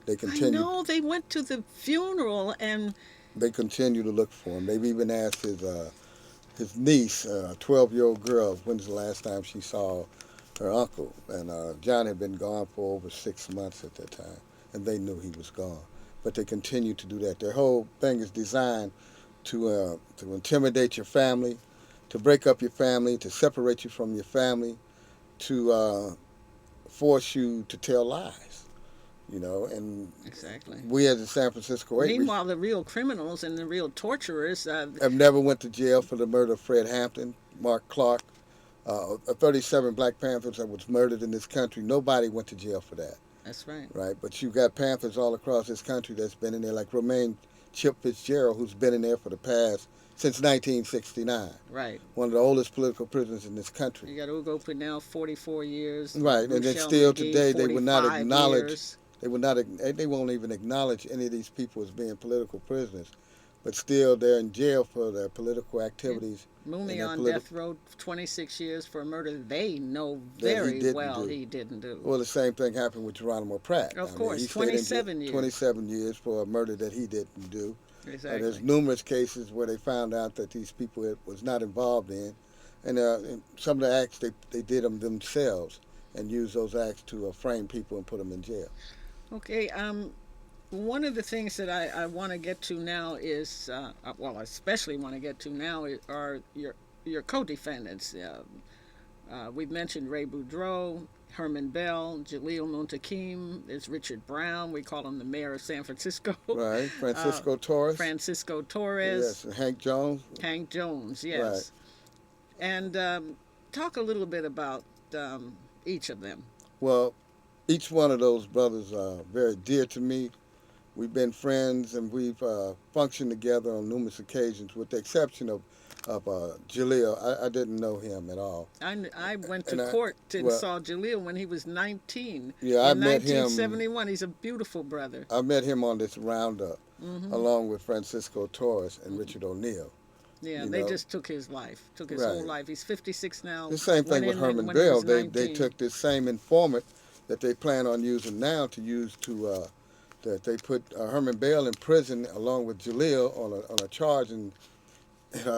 They I continued. know they went to the funeral and They continue to look for him. They've even asked his niece, a 12-year-old girl, when's the last time she saw her uncle. And John had been gone for over 6 months at that time, and they knew he was gone. But they continue to do that. Their whole thing is designed to intimidate your family, to break up your family, to separate you from your family, to force you to tell lies. And exactly. we as the San Francisco 8, we Meanwhile, the real criminals and the real torturers, have never went to jail for the murder of Fred Hampton, Mark Clark, 37 Black Panthers that was murdered in this country. Nobody went to jail for that, that's right. right? But you got Panthers all across this country that's been in there, like Romaine Chip Fitzgerald, who's been in there for the past since 1969. Right. One of the oldest political prisoners in this country. You got Ugo Pinell, 44 years. Right, and then Ruchell still McGee, today they would not 45 acknowledge, years. they won't even acknowledge any of these people as being political prisoners, but still they're in jail for their political Yeah. activities and Mumia their on political death row, 26 years for a murder they know that he very didn't well do. he didn't do. Well, the same thing happened with Geronimo Pratt. Of I mean, course, he stayed in jail 27 years. 27 years for a murder that he didn't do. There's Exactly. numerous cases where they found out that these people was not involved in, and some of the acts they did them themselves and used those acts to frame people and put them in jail. Okay, one of the things that I want to get to now is, well, I especially want to get to now are your co-defendants. We've mentioned Ray Boudreau, Herman Bell, Jaleel Muntakim. There's Richard Brown. We call him the mayor of San Francisco. Right, uh, Francisco Torres. Francisco Torres, Yes, and Hank Jones. Hank Jones. Right. Yes, and talk a little bit about each of them. Well, each one of those brothers are very dear to me. We've been friends and we've functioned together on numerous occasions, with the exception of Jaleel. I didn't know him at all. I went to And I, court and well, saw Jaleel when he was 19 yeah, in 1971. He's a beautiful brother. I met him on this roundup, Hmm. along with Francisco Torres and Richard O'Neill. Yeah, You they know, just took his life, took his whole right. life. He's 56 now. The same thing Went with in Herman when he Bell. was They 19. took this same informant that they plan on using now to use to that they put Herman Bell in prison along with Jaleel on a charge in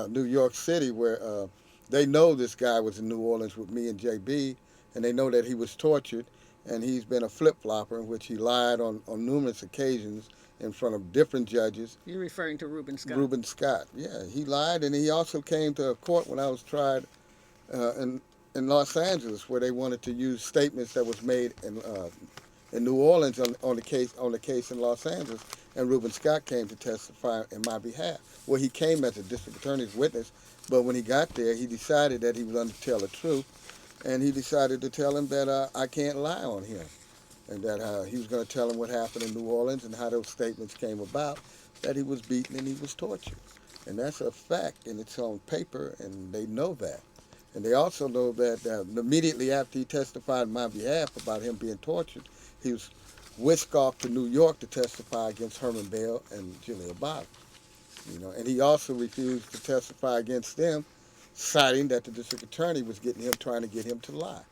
New York City, where they know this guy was in New Orleans with me and JB, and they know that he was tortured, and he's been a flip flopper in which he lied on numerous occasions in front of different judges. You're referring to Reuben Scott. Reuben Scott, yeah, he lied, and he also came to court when I was tried in Los Angeles, where they wanted to use statements that was made in New Orleans on the case in Los Angeles, and Reuben Scott came to testify in my behalf. Well, he came as a district attorney's witness, but when he got there, he decided that he was going to tell the truth, and he decided to tell him that I can't lie on him, and that he was going to tell him what happened in New Orleans and how those statements came about, that he was beaten and he was tortured. And that's a fact, and it's on paper, and they know that. And they also know that immediately after he testified on my behalf about him being tortured, he was whisked off to New York to testify against Herman Bell and Julia Bottom. And he also refused to testify against them, citing that the district attorney was trying to get him to lie.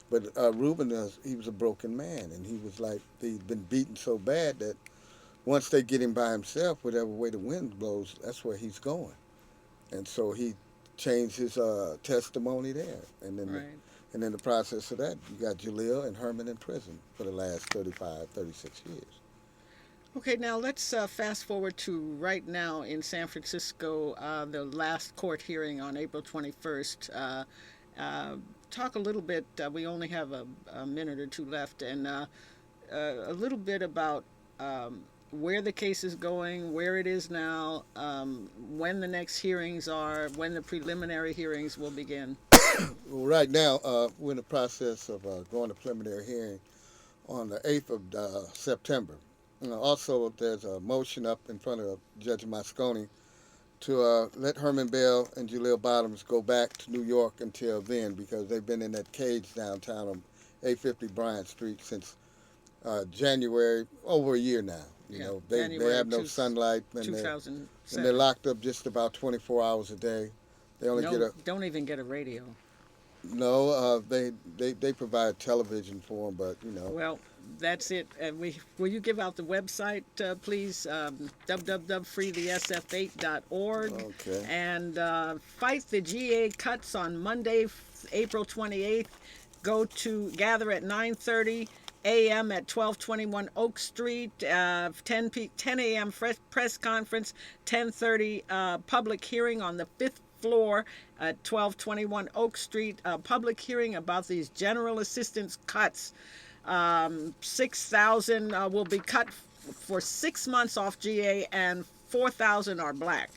But Reuben, he was a broken man, and he was like, he'd been beaten so bad that once they get him by himself, whatever way the wind blows, that's where he's going. And so he changed his testimony there. Right. And in the process of that, you got Jaleel and Herman in prison for the last 35, 36 years. Okay, now let's fast forward to right now in San Francisco, the last court hearing on April 21st. Uh, Talk a little bit, we only have a minute or two left, and a little bit about where the case is going, where it is now, when the next hearings are, when the preliminary hearings will begin. Well, right now, we're in the process of going to preliminary hearing on the 8th of September. Also, there's a motion up in front of Judge Moscone to let Herman Bell and Jaleel Bottoms go back to New York until then, because they've been in that cage downtown on 850 Bryant Street since January, over a year now. Yeah, They January have no sunlight, and they're 2007. locked up just about 24 hours a day. They only get No, a don't even get a radio. No, they provide television for them, but you know. Well, that's it. Will you give out the website, please? www.freethesf8.org. Okay. And fight the GA cuts on Monday, April 28th. Gather at 9:30 a.m. at 1221 Oak Street. 10 a.m. Press conference. 10:30 public hearing on the fifth floor at 1221 Oak Street. Public hearing about these general assistance cuts. 6,000 will be cut for 6 months off GA, and 4,000 are black.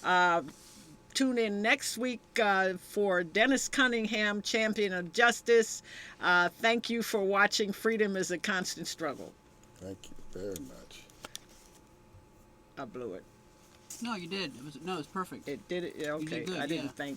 Uh, Tune in next week for Dennis Cunningham, Champion of Justice. Thank you for watching. Freedom is a constant struggle. Thank you very much. I blew it. No, you did. It was perfect. It did it. Okay, did good, I didn't yeah. thank